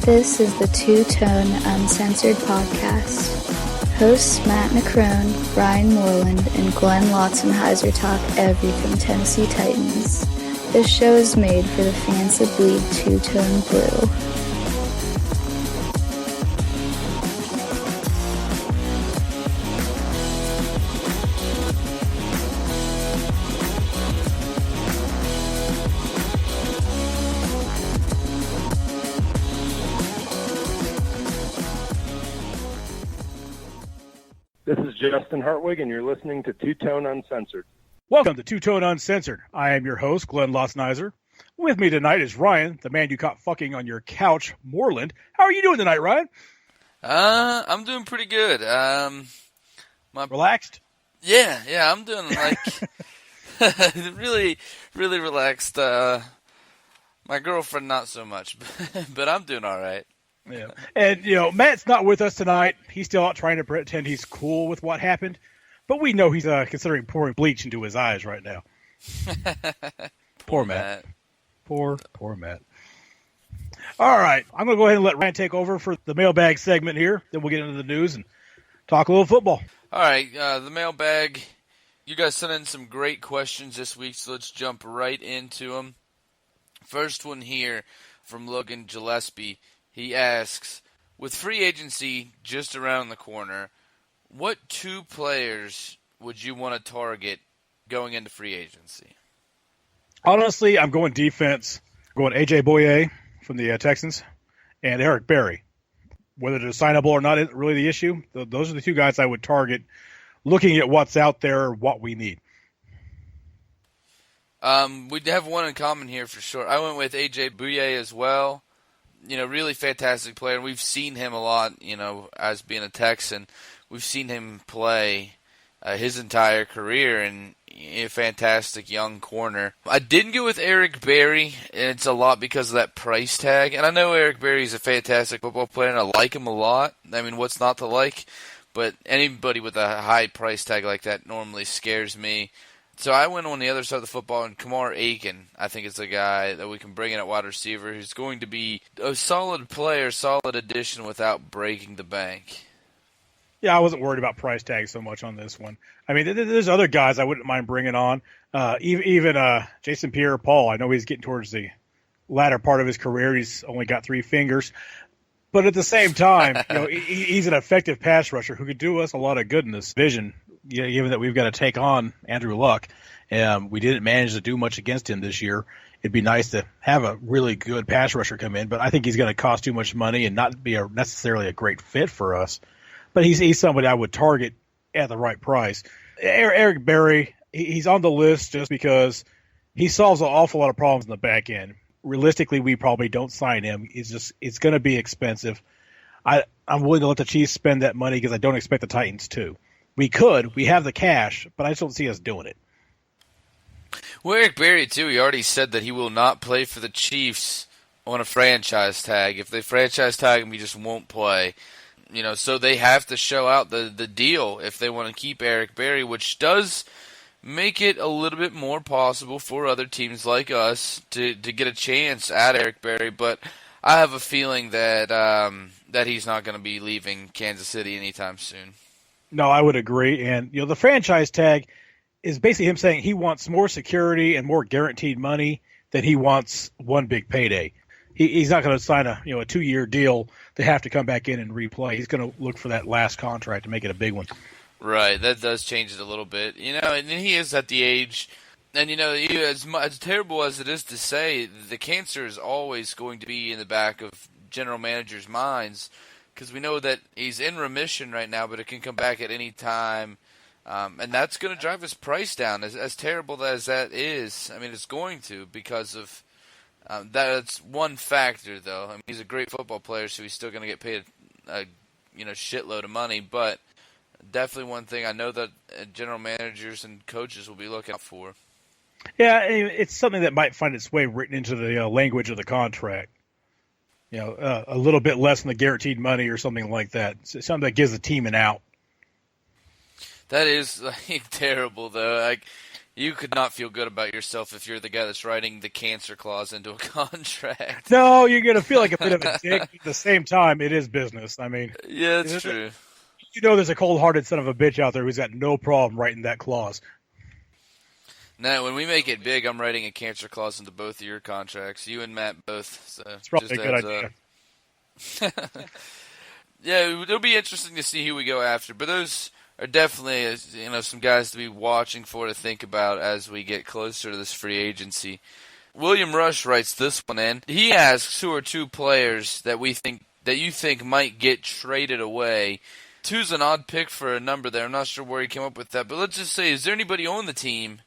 This is the Two-Tone Uncensored Podcast. Hosts Matt McCrone, Ryan Moreland, and Glenn Lotzenheiser talk everything Tennessee Titans. This show is made for the fans that bleed two-tone blue. This is Justin Hartwig, and you're listening to Two-Tone Uncensored. Welcome to Two-Tone Uncensored. I am your host, Glenn Lotzenheiser. With me tonight is Ryan, the man you caught fucking on your couch, Moreland. How are you doing tonight, Ryan? I'm doing pretty good. Relaxed? Yeah, I'm doing really relaxed. My girlfriend not so much, but I'm doing all right. Yeah, and Matt's not with us tonight. He's still out trying to pretend he's cool with what happened, but we know he's considering pouring bleach into his eyes right now. Poor Matt. Poor Matt. All right, I'm going to go ahead and let Ryan take over for the mailbag segment here. Then we'll get into the news and talk a little football. All right, the mailbag. You guys sent in some great questions this week, so let's jump right into them. First one here from Logan Gillespie. He asks, with free agency just around the corner, what two players would you want to target going into free agency? Honestly, I'm going defense. I'm going A.J. Boye from the Texans and Eric Berry. Whether they're signable or not isn't really the issue. Those are the two guys I would target, looking at what's out there, what we need. We have one in common here for sure. I went with A.J. Boye as well. Really fantastic player. We've seen him a lot, as being a Texan. We've seen him play his entire career, and a fantastic young corner. I didn't go with Eric Berry, and it's a lot because of that price tag. And I know Eric Berry is a fantastic football player, and I like him a lot. I mean, what's not to like? But anybody with a high price tag like that normally scares me. So I went on the other side of the football, and Kamar Aiken, I think, is a guy that we can bring in at wide receiver who's going to be a solid player, solid addition without breaking the bank. Yeah, I wasn't worried about price tag so much on this one. I mean, there's other guys I wouldn't mind bringing on. Even Jason Pierre-Paul, I know he's getting towards the latter part of his career. He's only got 3 fingers. But at the same time, he's an effective pass rusher who could do us a lot of good in this division. Given that we've got to take on Andrew Luck, we didn't manage to do much against him this year. It'd be nice to have a really good pass rusher come in, but I think he's going to cost too much money and not be necessarily a great fit for us. But he's somebody I would target at the right price. Eric Berry, he's on the list just because he solves an awful lot of problems in the back end. Realistically, we probably don't sign him. It's going to be expensive. I'm willing to let the Chiefs spend that money because I don't expect the Titans to. We have the cash, but I just don't see us doing it. Well, Eric Berry, too, he already said that he will not play for the Chiefs on a franchise tag. If they franchise tag him, he just won't play. So they have to show out the deal if they want to keep Eric Berry, which does make it a little bit more possible for other teams like us to get a chance at Eric Berry. But I have a feeling that that he's not going to be leaving Kansas City anytime soon. No, I would agree. And, the franchise tag is basically him saying he wants more security and more guaranteed money than he wants one big payday. He's not going to sign a 2-year deal to have to come back in and replay. He's going to look for that last contract to make it a big one. Right. That does change it a little bit. And he is at the age, and, as terrible as it is to say, the cancer is always going to be in the back of general managers' minds. Because we know that he's in remission right now, but it can come back at any time. And that's going to drive his price down. As terrible as that is, I mean, it's going to because of that's one factor, though. I mean, he's a great football player, so he's still going to get paid a shitload of money. But definitely one thing I know that general managers and coaches will be looking out for. Yeah, it's something that might find its way written into the language of the contract. A little bit less than the guaranteed money or something like that. It's something that gives the team an out. That is terrible, though. You could not feel good about yourself if you're the guy that's writing the cancer clause into a contract. No, you're going to feel like a bit of a dick. At the same time, it is business. I mean, yeah, it's true. There's a cold-hearted son of a bitch out there who's got no problem writing that clause. No, when we make it big, I'm writing a cancer clause into both of your contracts. You and Matt both. So it's probably a good idea. Yeah, it'll be interesting to see who we go after. But those are definitely some guys to be watching for, to think about as we get closer to this free agency. William Rush writes this one in. He asks, who are 2 players that you think might get traded away? 2's an odd pick for a number there. I'm not sure where he came up with that. But let's just say, is there anybody on the team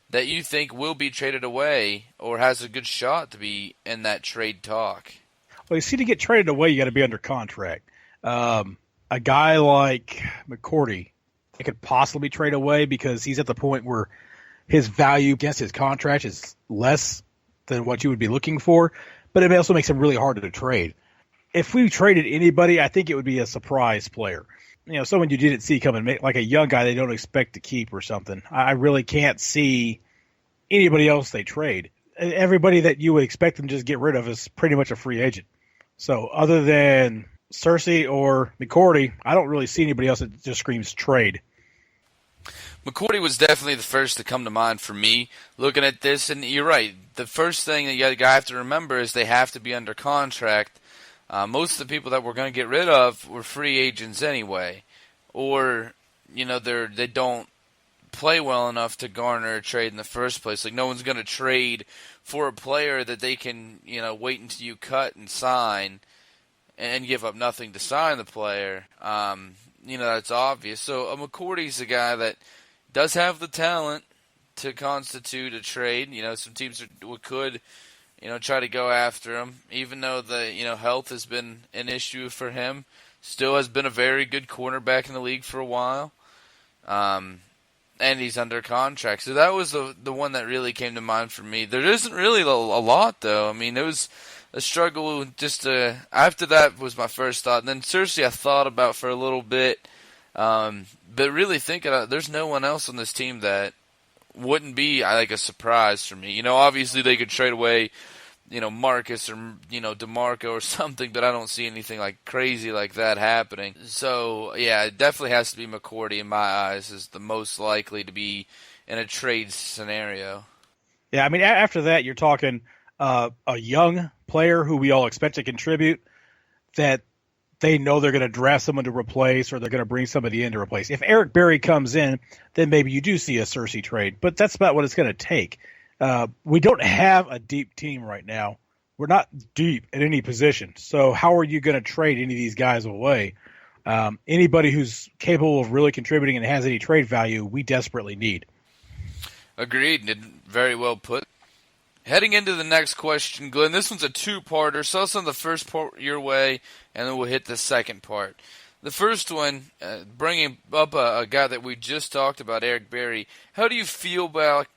that you think will be traded away or has a good shot to be in that trade talk? Well, you see, to get traded away, you got to be under contract. A guy like McCourty, it could possibly trade away because he's at the point where his value against his contract is less than what you would be looking for, but it also makes him really hard to trade. If we traded anybody, I think it would be a surprise player. Someone you didn't see coming, like a young guy they don't expect to keep or something. I really can't see anybody else they trade. Everybody that you would expect them to just get rid of is pretty much a free agent. So other than Cersei or McCourty, I don't really see anybody else that just screams trade. McCourty was definitely the first to come to mind for me looking at this, and you're right. The first thing that you have to remember is they have to be under contract. Most of the people that we're going to get rid of were free agents anyway, or they don't play well enough to garner a trade in the first place. Like, no one's going to trade for a player that they can wait until you cut and sign and give up nothing to sign the player. That's obvious. So McCourty's a guy that does have the talent to constitute a trade. Some teams could try to go after him, even though the health has been an issue for him. Still has been a very good cornerback in the league for a while, and he's under contract. So that was the one that really came to mind for me. There isn't really a lot, though. I mean, it was a struggle. After that was my first thought, and then Cersei I thought about for a little bit, but really thinking, there's no one else on this team that wouldn't be like a surprise for me. Obviously they could trade away, Marcus or DeMarco or something, but I don't see anything like crazy like that happening. So yeah, it definitely has to be McCourty in my eyes is the most likely to be in a trade scenario. Yeah, I mean after that you're talking a young player who we all expect to contribute that they know they're going to draft someone to replace or they're going to bring somebody in to replace. If Eric Berry comes in, then maybe you do see a Cersei trade, but that's about what it's going to take. We don't have a deep team right now. We're not deep at any position. So how are you going to trade any of these guys away? Anybody who's capable of really contributing and has any trade value, we desperately need. Agreed. Very well put. Heading into the next question, Glenn, this one's a 2-parter, so I'll send the first part your way, and then we'll hit the second part. The first one, bringing up a guy that we just talked about, Eric Berry. How do you feel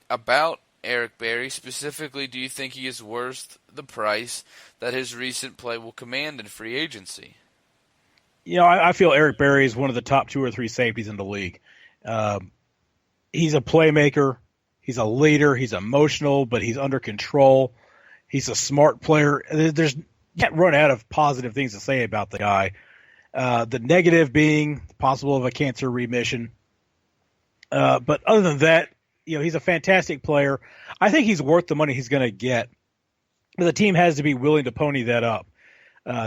about Eric Berry? Specifically, do you think he is worth the price that his recent play will command in free agency? I feel Eric Berry is one of the top 2 or 3 safeties in the league. He's a playmaker. He's a leader. He's emotional, but he's under control. He's a smart player. There's you can't run out of positive things to say about the guy. The negative being possible of a cancer remission. But other than that, he's a fantastic player. I think he's worth the money he's going to get. But the team has to be willing to pony that up.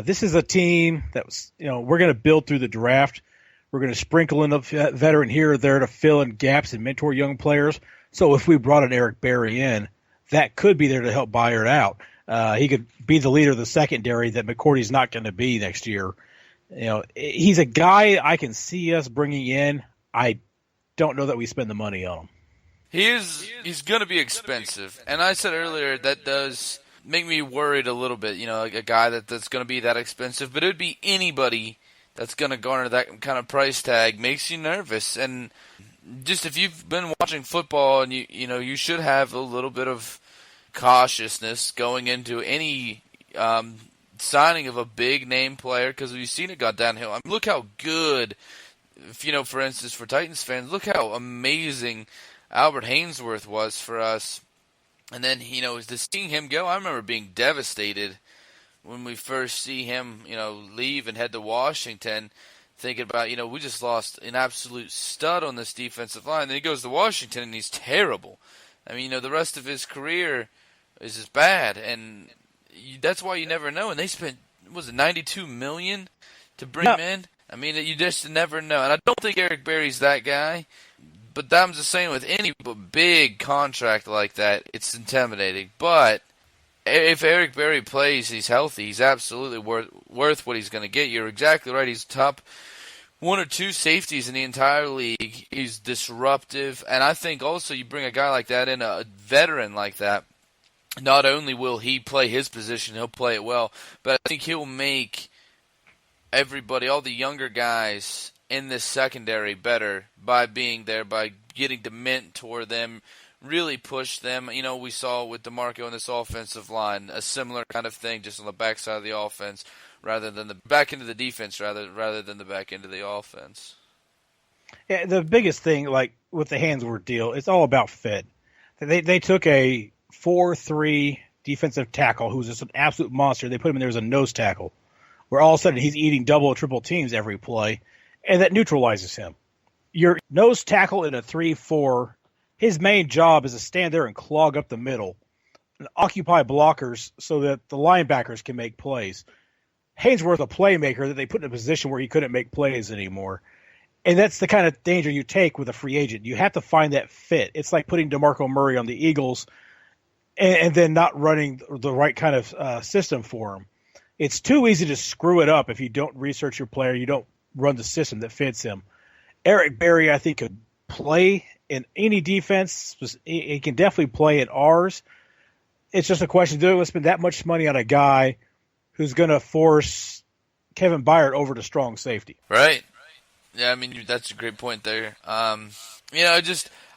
This is a team that was, we're going to build through the draft. We're going to sprinkle in a veteran here or there to fill in gaps and mentor young players. So if we brought an Eric Berry in, that could be there to help buy it out. He could be the leader of the secondary that McCourty's not going to be next year. He's a guy I can see us bringing in. I don't know that we spend the money on him. He's going to be expensive. And I said earlier that does make me worried a little bit, like a guy that's going to be that expensive. But it would be anybody that's going to garner that kind of price tag makes you nervous. And just if you've been watching football and you should have a little bit of cautiousness going into any signing of a big name player because we've seen it go downhill. I mean, look how good, for instance, for Titans fans, look how amazing Albert Haynesworth was for us. And then, just seeing him go, I remember being devastated when we first see him, leave and head to Washington, thinking about, we just lost an absolute stud on this defensive line. Then he goes to Washington and he's terrible. I mean, the rest of his career is just bad, and that's why you never know. And they spent, was it $92 million to bring him in? I mean, you just never know. And I don't think Eric Berry's that guy. But I'm just saying, with any big contract like that, it's intimidating. But if Eric Berry plays, he's healthy, he's absolutely worth what he's going to get. You're exactly right. He's top 1 or 2 safeties in the entire league. He's disruptive. And I think also you bring a guy like that in, a veteran like that, not only will he play his position, he'll play it well, but I think he'll make everybody, all the younger guys in this secondary, better by being there, by getting to mentor them, really push them. We saw with DeMarco in this offensive line a similar kind of thing, just on the backside of the offense, rather than the back end of the defense, rather than the back end of the offense. Yeah, the biggest thing, like with the Hansworth deal, it's all about fit. They took a 4-3 defensive tackle who's just an absolute monster. They put him in there as a nose tackle, where all of a sudden he's eating double or triple teams every play, and that neutralizes him. Your nose tackle in a 3-4, his main job is to stand there and clog up the middle and occupy blockers so that the linebackers can make plays. Haynesworth, a playmaker that they put in a position where he couldn't make plays anymore. And that's the kind of danger you take with a free agent. You have to find that fit. It's like putting DeMarco Murray on the Eagles and then not running the right kind of system for him. It's too easy to screw it up if you don't research your player, you don't run the system that fits him. Eric Berry, I think, could play in any defense. He can definitely play in ours. It's just a question, do we spend that much money on a guy who's going to force Kevin Byard over to strong safety? Right. Yeah, I mean, that's a great point there.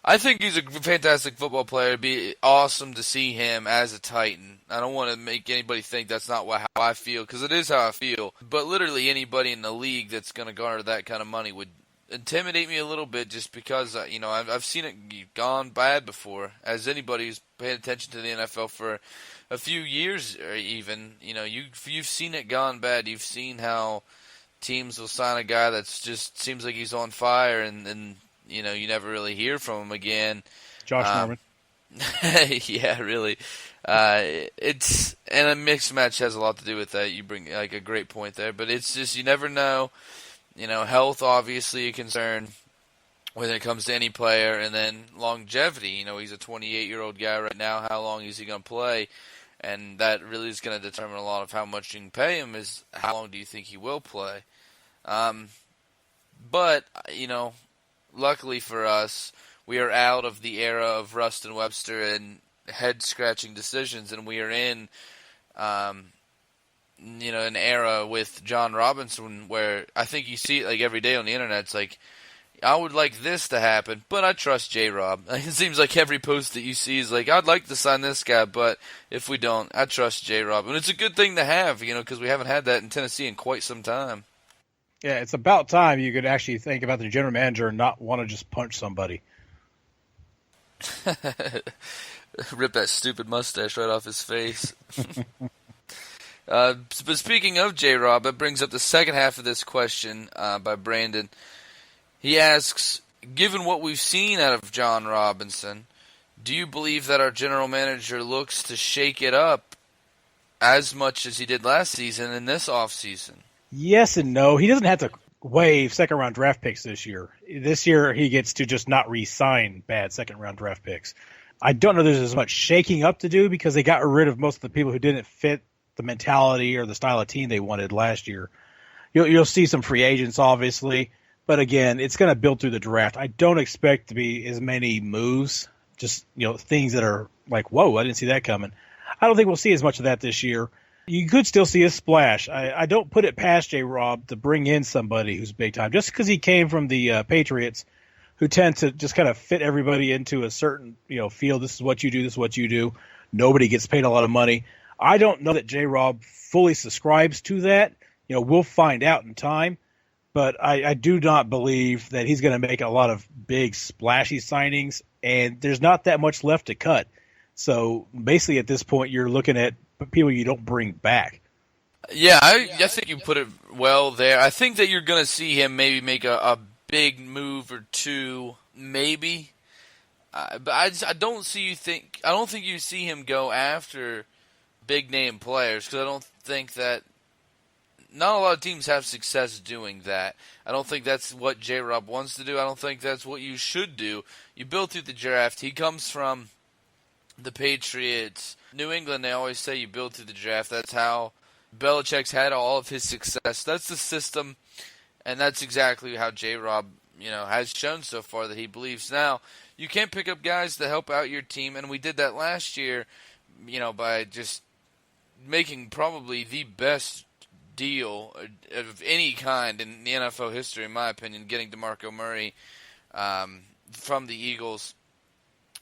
I think he's a fantastic football player. It'd be awesome to see him as a Titan. I don't want to make anybody think that's not how I feel, because it is how I feel. But literally anybody in the league that's going to garner that kind of money would intimidate me a little bit, just because I've seen it gone bad before. As anybody who's paid attention to the NFL for a few years, or even you've seen it gone bad. You've seen how teams will sign a guy that's just seems like he's on fire, and you never really hear from him again. Josh Norman. Yeah, really. It's and a mixed match has a lot to do with that. You bring like a great point there, but it's just you never know. Health obviously a concern when it comes to any player, and then longevity. He's a 28-year-old guy right now. How long is he going to play? And that really is going to determine a lot of how much you can pay him. Is how long do you think he will play? But luckily for us, we are out of the era of Rust and Webster and head-scratching decisions, and we are in, an era with John Robinson where I think you see it like every day on the internet. It's like, I would like this to happen, but I trust J-Rob. It seems like every post that you see is like, I'd like to sign this guy, but if we don't, I trust J-Rob. And it's a good thing to have, because we haven't had that in Tennessee in quite some time. Yeah, it's about time you could actually think about the general manager and not want to just punch somebody. Rip that stupid mustache right off his face. But speaking of J-Rob, that brings up the second half of this question by Brandon. He asks, given what we've seen out of John Robinson, do you believe that our general manager looks to shake it up as much as he did last season in this offseason? Yes and no. He doesn't have to waive second-round draft picks this year. This year he gets to just not re-sign bad second-round draft picks. I don't know there's as much shaking up to do because they got rid of most of the people who didn't fit the mentality or the style of team they wanted last year. You'll see some free agents, obviously. But again, it's going to build through the draft. I don't expect to be as many moves, just things that are like, whoa, I didn't see that coming. I don't think we'll see as much of that this year. You could still see a splash. I don't put it past J-Rob to bring in somebody who's big time. Just because he came from the Patriots, who tend to just kind of fit everybody into a certain field. This is what you do. This is what you do. Nobody gets paid a lot of money. I don't know that J-Rob fully subscribes to that. We'll find out in time. But I do not believe that he's going to make a lot of big, splashy signings and there's not that much left to cut. So basically, at this point, you're looking at people you don't bring back. Yeah, I think you put it well there. I think that you're going to see him maybe make a big move or two, maybe. But I don't think you see him go after big name players, because I don't think that not a lot of teams have success doing that. I don't think that's what J-Rob wants to do. I don't think that's what you should do. You build through the draft. He comes from the Patriots. New England, they always say you build through the draft. That's how Belichick's had all of his success. That's the system, and that's exactly how J-Rob, has shown so far that he believes. Now, you can't pick up guys to help out your team, and we did that last year, by just making probably the best deal of any kind in the NFL history, in my opinion, getting DeMarco Murray from the Eagles.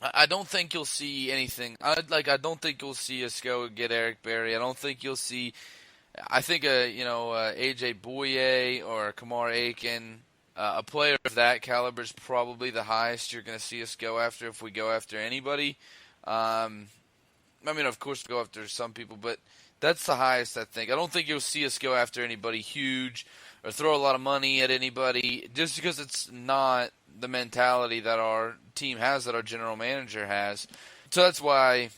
I don't think you'll see anything. I don't think you'll see us go and get Eric Berry. I don't think you'll see. I think AJ Bouye or Kamar Aiken, a player of that caliber is probably the highest you're going to see us go after if we go after anybody. Of course, go after some people, but that's the highest, I think. I don't think you'll see us go after anybody huge or throw a lot of money at anybody, just because it's not the mentality that our team has, that our general manager has. So that's why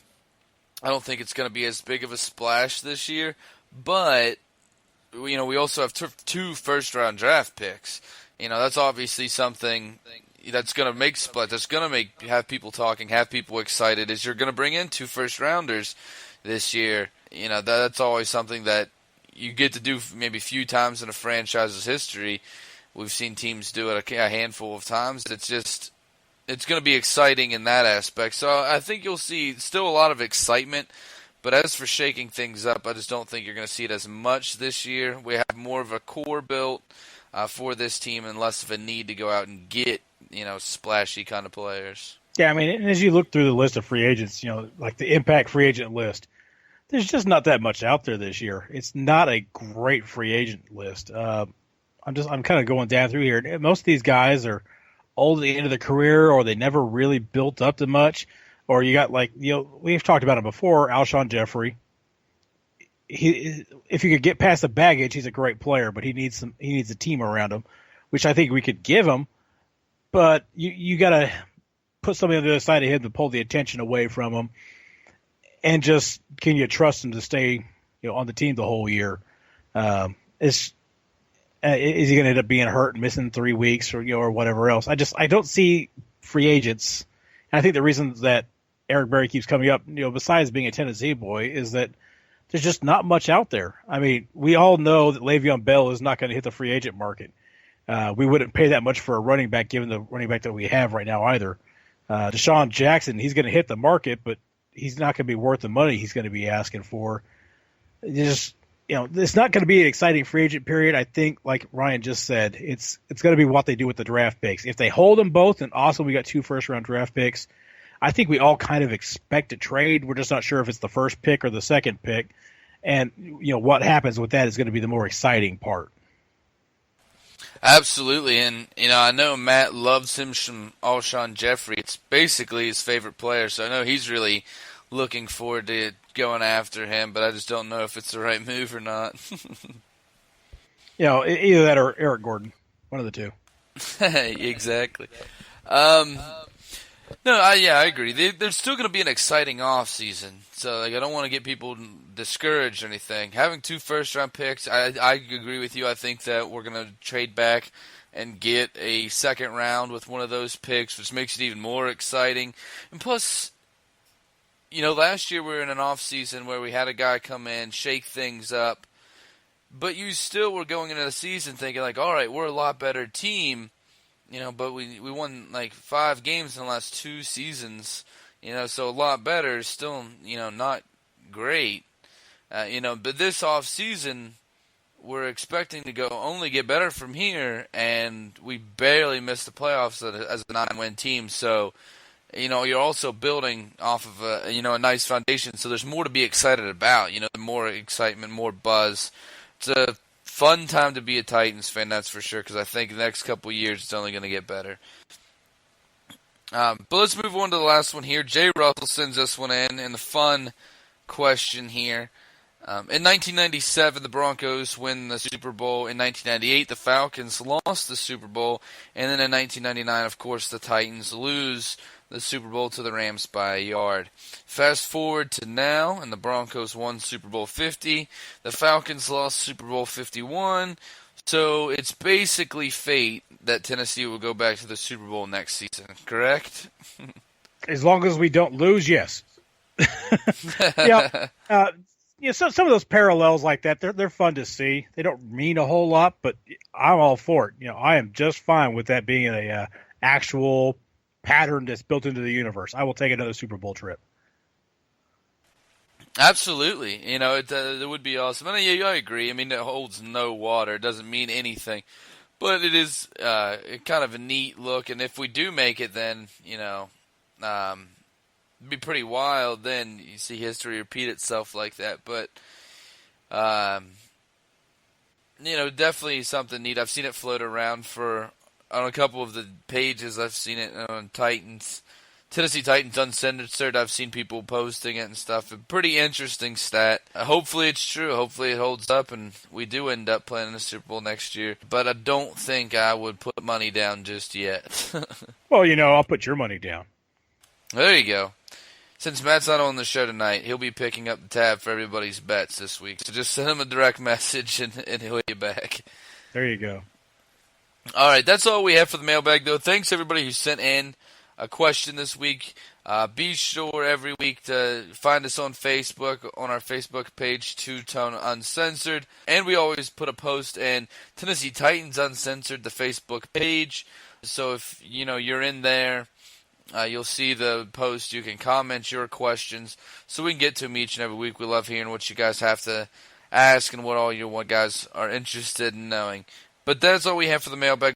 I don't think it's going to be as big of a splash this year. But, we also have two first-round draft picks. That's obviously something that's going to make split. That's going to have people talking, have people excited, is you're going to bring in 2 first-rounders this year. That's always something that you get to do maybe a few times in a franchise's history. We've seen teams do it a handful of times. It's going to be exciting in that aspect. So I think you'll see still a lot of excitement. But as for shaking things up, I just don't think you're going to see it as much this year. We have more of a core built for this team and less of a need to go out and get, splashy kind of players. Yeah, and as you look through the list of free agents, like the impact free agent list, there's just not that much out there this year. It's not a great free agent list. I'm kind of going down through here. Most of these guys are old at the end of their career, or they never really built up to much. Or you got we've talked about him before, Alshon Jeffrey. If you could get past the baggage, he's a great player, but he needs a team around him, which I think we could give him. But you got to put somebody on the other side of him to pull the attention away from him, and just can you trust him to stay on the team the whole year? Is he going to end up being hurt and missing 3 weeks or whatever else? I don't see free agents. And I think the reason that Eric Berry keeps coming up, besides being a Tennessee boy, is that there's just not much out there. We all know that Le'Veon Bell is not going to hit the free agent market. We wouldn't pay that much for a running back, given the running back that we have right now either. Deshaun Jackson, he's going to hit the market, but he's not going to be worth the money he's going to be asking for. It's not going to be an exciting free agent period. I think, like Ryan just said, it's going to be what they do with the draft picks. If they hold them both, then awesome, we got 2 first-round draft picks. I think we all kind of expect a trade. We're just not sure if it's the first pick or the second pick. And, what happens with that is going to be the more exciting part. Absolutely. And, I know Matt loves him from Alshon Jeffrey. It's basically his favorite player, so I know he's really looking forward to going after him, but I just don't know if it's the right move or not. Either that or Eric Gordon. One of the two. Exactly. I agree. There's still going to be an exciting off season, so I don't want to get people discouraged or anything. Having 2 first-round picks, I agree with you. I think that we're going to trade back and get a second round with one of those picks, which makes it even more exciting. And plus, last year we were in an off season where we had a guy come in, shake things up, but you still were going into the season thinking all right, we're a lot better team. But we won 5 games in the last 2 seasons, so a lot better, still, not great. But this off season, we're expecting to only get better from here, and we barely missed the playoffs as a 9-win team. So, you're also building off of a nice foundation. So there's more to be excited about. More excitement, more buzz. It's a fun time to be a Titans fan, that's for sure, because I think the next couple of years it's only going to get better. But let's move on to the last one here. Jay Russell sends us one in, and the fun question here. In 1997, the Broncos win the Super Bowl. In 1998, the Falcons lost the Super Bowl. And then in 1999, of course, the Titans lose the Super Bowl to the Rams by a yard. Fast forward to now, and the Broncos won Super Bowl 50. The Falcons lost Super Bowl 51. So it's basically fate that Tennessee will go back to the Super Bowl next season, correct? As long as we don't lose, yes. Yeah. Some of those parallels like that, they're fun to see. They don't mean a whole lot, but I'm all for it. I am just fine with that being a actual pattern that's built into the universe. I will take another Super Bowl trip. Absolutely. It would be awesome. And I agree. I mean, it holds no water. It doesn't mean anything. But it is kind of a neat look. And if we do make it, then, it'd be pretty wild. Then you see history repeat itself like that. But, definitely something neat. I've seen it float around on a couple of the pages. I've seen it on Tennessee Titans Uncensored. I've seen people posting it and stuff. A pretty interesting stat. Hopefully it's true. Hopefully it holds up and we do end up playing in the Super Bowl next year. But I don't think I would put money down just yet. Well, I'll put your money down. There you go. Since Matt's not on the show tonight, he'll be picking up the tab for everybody's bets this week. So just send him a direct message and he'll get back. There you go. All right, that's all we have for the mailbag, though. Thanks, everybody who sent in a question this week. Be sure every week to find us on Facebook, on our Facebook page, Two Tone Uncensored. And we always put a post in Tennessee Titans Uncensored, the Facebook page. So if, you're in there, you'll see the post. You can comment your questions so we can get to them each and every week. We love hearing what you guys have to ask and what all you guys are interested in knowing. But that's all we have for the mailbag.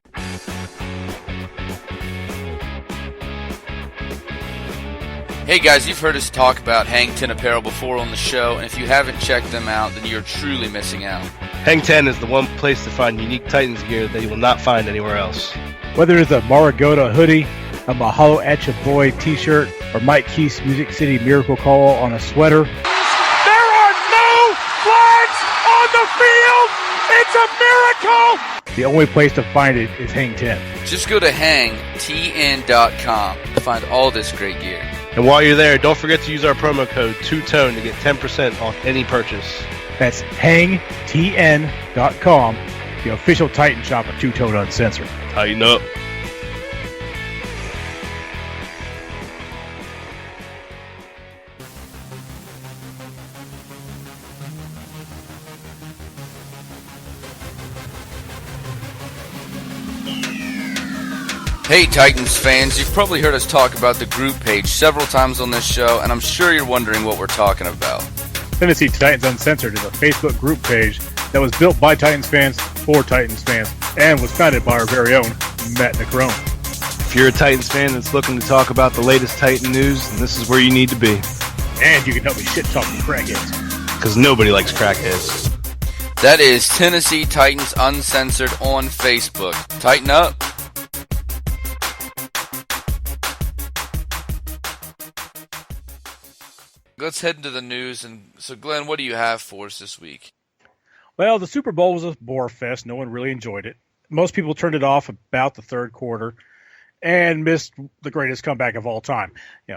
Hey guys, you've heard us talk about Hang 10 Apparel before on the show, and if you haven't checked them out, then you're truly missing out. Hang 10 is the one place to find unique Titans gear that you will not find anywhere else. Whether it's a Maragota hoodie, a Mahalo Etch a Boy t-shirt, or Mike Keith's Music City Miracle Call on a sweater. There are no flags on the field! It's a miracle! The only place to find it is Hang 10. Just go to hangtn.com to find all this great gear. And while you're there, don't forget to use our promo code TwoTone to get 10% off any purchase. That's hangtn.com, the official Titan shop of Two Tone Uncensored. Tighten up. Hey Titans fans, you've probably heard us talk about the group page several times on this show, and I'm sure you're wondering what we're talking about. Tennessee Titans Uncensored is a Facebook group page that was built by Titans fans for Titans fans and was founded by our very own Matt Necrone. If you're a Titans fan that's looking to talk about the latest Titan news, then this is where you need to be. And you can help me shit talk the crackheads. Because nobody likes crackheads. That is Tennessee Titans Uncensored on Facebook. Tighten up. Let's head into the news. And so, Glenn, what do you have for us this week? Well, the Super Bowl was a bore fest. No one really enjoyed it. Most people turned it off about the third quarter and missed the greatest comeback of all time.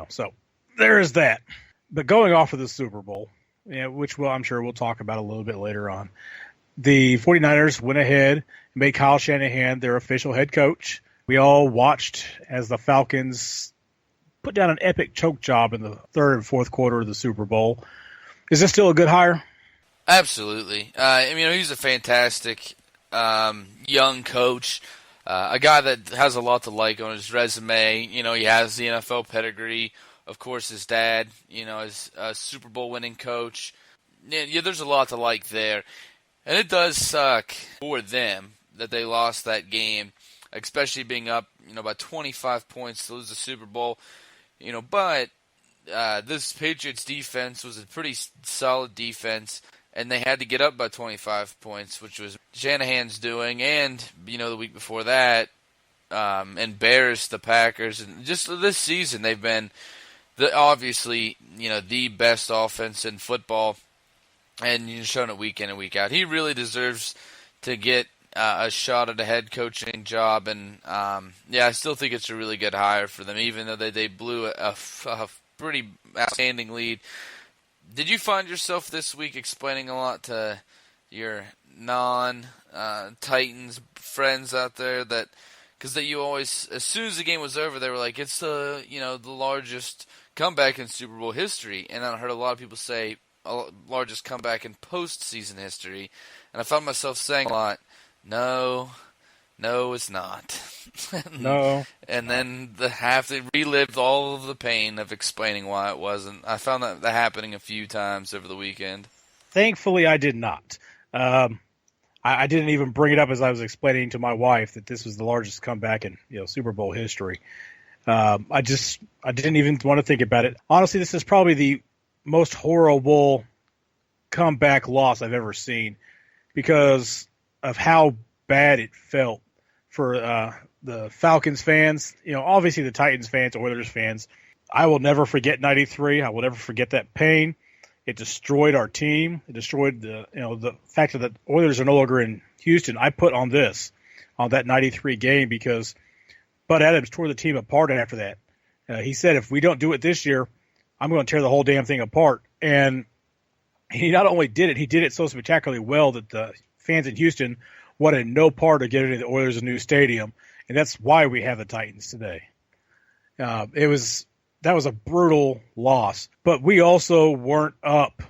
So there is that. But going off of the Super Bowl, which I'm sure we'll talk about a little bit later on, the 49ers went ahead and made Kyle Shanahan their official head coach. We all watched as the Falcons put down an epic choke job in the third and fourth quarter of the Super Bowl. Is this still a good hire? Absolutely. He's a fantastic young coach, a guy that has a lot to like on his resume. He has the NFL pedigree. Of course, his dad, is a Super Bowl winning coach. Yeah, there's a lot to like there. And it does suck for them that they lost that game, especially being up, by 25 points to lose the Super Bowl. But this Patriots defense was a pretty solid defense, and they had to get up by 25 points, which was Shanahan's doing. And, the week before that, embarrassed the Packers. And just this season, they've been obviously, the best offense in football, and you've shown it week in and week out. He really deserves to get a shot at a head coaching job, and I still think it's a really good hire for them, even though they blew a pretty outstanding lead. Did you find yourself this week explaining a lot to your non-Titans friends out there because you always, as soon as the game was over, they were like, it's the largest comeback in Super Bowl history, and I heard a lot of people say largest comeback in postseason history, and I found myself saying a lot, no, it's not. No. And then they relived all of the pain of explaining why it wasn't. I found that happening a few times over the weekend. Thankfully, I did not. I didn't even bring it up as I was explaining to my wife that this was the largest comeback in Super Bowl history. I didn't even want to think about it. Honestly, this is probably the most horrible comeback loss I've ever seen because of how bad it felt for the Falcons fans. Obviously the Titans fans, Oilers fans. I will never forget '93. I will never forget that pain. It destroyed our team. It destroyed the fact that the Oilers are no longer in Houston. I put on that '93 game because Bud Adams tore the team apart after that. He said, if we don't do it this year, I'm going to tear the whole damn thing apart. And he not only did it, he did it so spectacularly well that the fans in Houston wanted no part of getting the Oilers a new stadium. And that's why we have the Titans today. That was a brutal loss, but we also weren't up,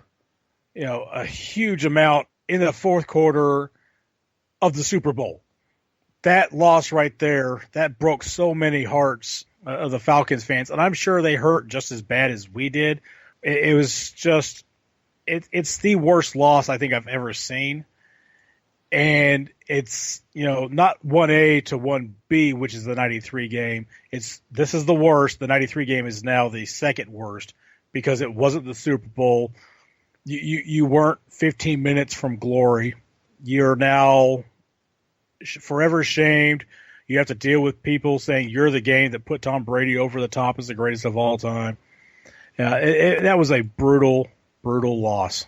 a huge amount in the fourth quarter of the Super Bowl. That loss right there, that broke so many hearts of the Falcons fans, and I'm sure they hurt just as bad as we did. It was just, it's the worst loss I think I've ever seen. And it's, not 1A to 1B, which is the 93 game. This is the worst. The 93 game is now the second worst because it wasn't the Super Bowl. You weren't 15 minutes from glory. You're now forever shamed. You have to deal with people saying you're the game that put Tom Brady over the top as the greatest of all time. That was a brutal, brutal loss.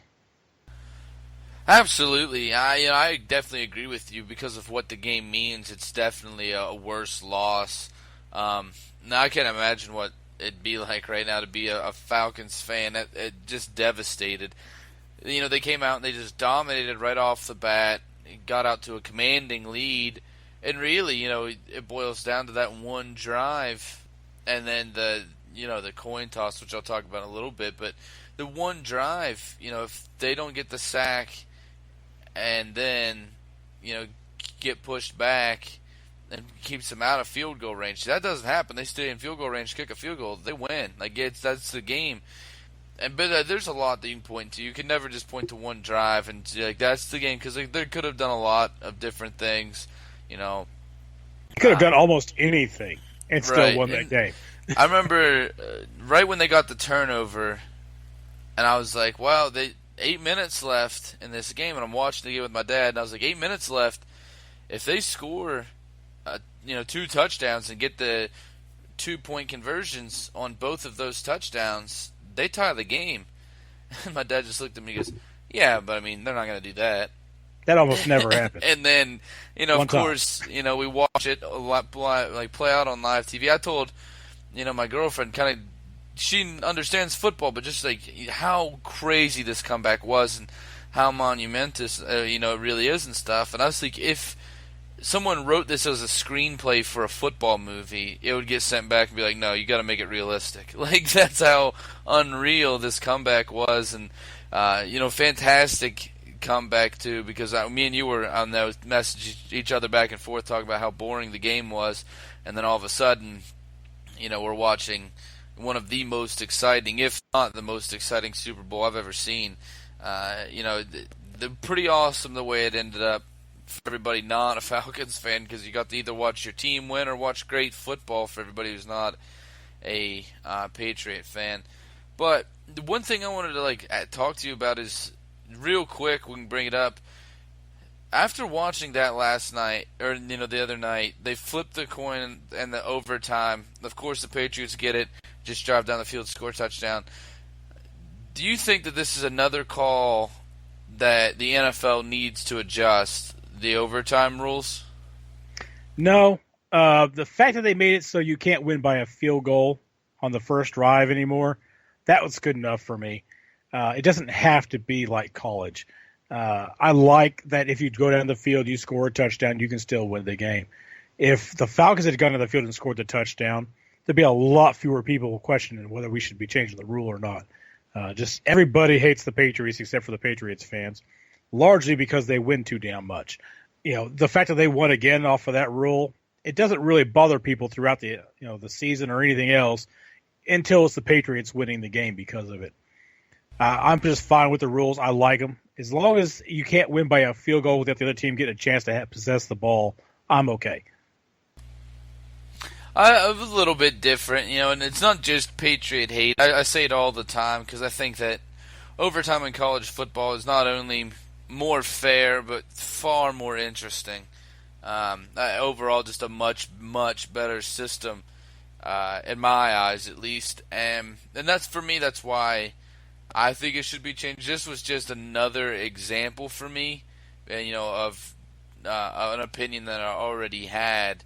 Absolutely. I definitely agree with you because of what the game means. It's definitely a worse loss. Now I can't imagine what it'd be like right now to be a Falcons fan. It just devastated. They came out and they just dominated right off the bat. Got out to a commanding lead. And really, it boils down to that one drive and then the coin toss, which I'll talk about in a little bit. But the one drive, if they don't get the sack and then, get pushed back and keeps them out of field goal range. That doesn't happen. They stay in field goal range, kick a field goal, they win. That's the game. But there's a lot that you can point to. You can never just point to one drive and say, that's the game, because they could have done a lot of different things. Could have done almost anything and still won that game. I remember right when they got the turnover, and I was like, wow, 8 minutes left in this game, and I'm watching the game with my dad, and I was like, 8 minutes left. If they score, 2 touchdowns and get the 2-point conversions on both of those touchdowns, they tie the game. And my dad just looked at me and goes, yeah, but they're not going to do that. That almost never happened. And then, of course, we watch it a lot, play out on live TV. I told, my girlfriend kind of, she understands football, but just how crazy this comeback was and how monumentous, it really is and stuff. And I was like, if someone wrote this as a screenplay for a football movie, it would get sent back and be like, no, you got to make it realistic. That's how unreal this comeback was. And, fantastic comeback too, because me and you were on those message each other back and forth talking about how boring the game was, and then all of a sudden, we're watching one of the most exciting, if not the most exciting Super Bowl I've ever seen. The pretty awesome the way it ended up for everybody not a Falcons fan, because you got to either watch your team win or watch great football for everybody who's not a Patriot fan. But the one thing I wanted to talk to you about is, real quick, we can bring it up. After watching that last night, or the other night, they flipped the coin and the overtime. Of course, the Patriots get it, just drive down the field, score a touchdown. Do you think that this is another call that the NFL needs to adjust the overtime rules? No. The fact that they made it so you can't win by a field goal on the first drive anymore, that was good enough for me. It doesn't have to be like college. I like that if you go down the field, you score a touchdown, you can still win the game. If the Falcons had gone to the field and scored the touchdown, there'd be a lot fewer people questioning whether we should be changing the rule or not. Just everybody hates the Patriots except for the Patriots fans, largely because they win too damn much. The fact that they won again off of that rule, it doesn't really bother people throughout the season or anything else until it's the Patriots winning the game because of it. I'm just fine with the rules. I like them. As long as you can't win by a field goal without the other team getting a chance to possess the ball, I'm okay. I'm a little bit different, and it's not just Patriot hate. I say it all the time because I think that overtime in college football is not only more fair but far more interesting. Overall, just a much, much better system, in my eyes at least. And that's, for me, that's why I think it should be changed. This was just another example for me, of an opinion that I already had.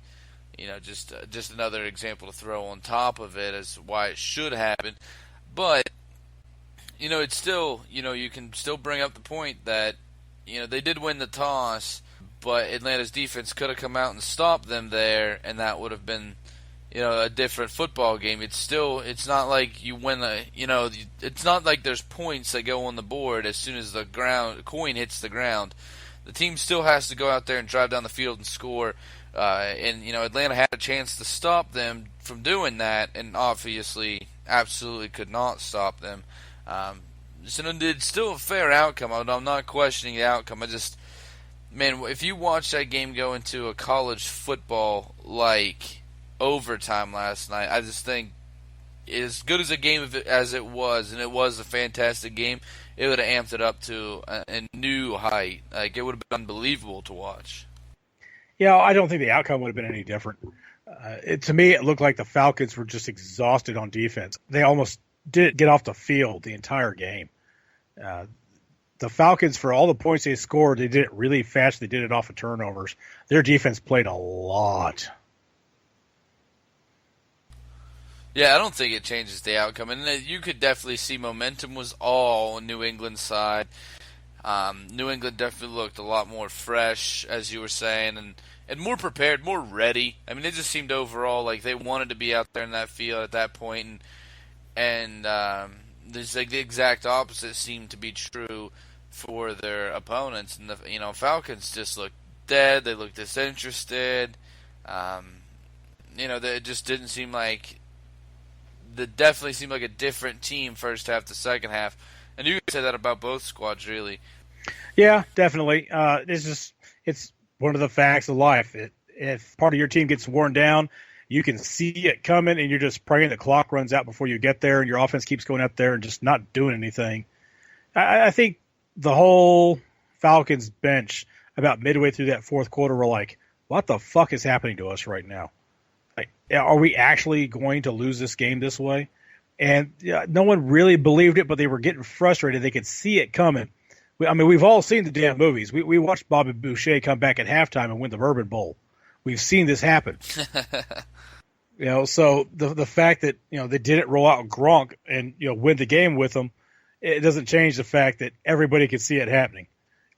Just another example to throw on top of it as why it should happen. But, it's still, you can still bring up the point that, they did win the toss, but Atlanta's defense could have come out and stopped them there, and that would have been, a different football game. It's not like you win it's not like there's points that go on the board as soon as the coin hits the ground. The team still has to go out there and drive down the field and score. And Atlanta had a chance to stop them from doing that, and obviously, absolutely could not stop them. So it's still a fair outcome. I'm not questioning the outcome. If you watch that game go into a college football like overtime last night, I just think as good as a game as it was, and it was a fantastic game, it would have amped it up to a new height. Like, it would have been unbelievable to watch. Yeah, I don't think the outcome would have been any different. To me, it looked like the Falcons were just exhausted on defense. They almost didn't get off the field the entire game. The Falcons, for all the points they scored, they did it really fast. They did it off of turnovers. Their defense played a lot. Yeah, I don't think it changes the outcome. And you could definitely see momentum was all on New England's side. New England definitely looked a lot more fresh, as you were saying, and more prepared, more ready. I mean, it just seemed overall like they wanted to be out there in that field at that point, and there's like the exact opposite seemed to be true for their opponents. And the Falcons just looked dead. They looked disinterested. It just didn't seem like. That definitely seemed like a different team first half to second half. And you could say that about both squads, really. Yeah, definitely. It's one of the facts of life. If part of your team gets worn down, you can see it coming, and you're just praying the clock runs out before you get there, and your offense keeps going up there and just not doing anything. I think the whole Falcons bench, about midway through that fourth quarter, were like, what the fuck is happening to us right now? Like, are we actually going to lose this game this way? And no one really believed it, but they were getting frustrated. They could see it coming. We've all seen the damn movies. We watched Bobby Boucher come back at halftime and win the Bourbon Bowl. We've seen this happen. So the fact that they didn't roll out Gronk and win the game with them, it doesn't change the fact that everybody could see it happening.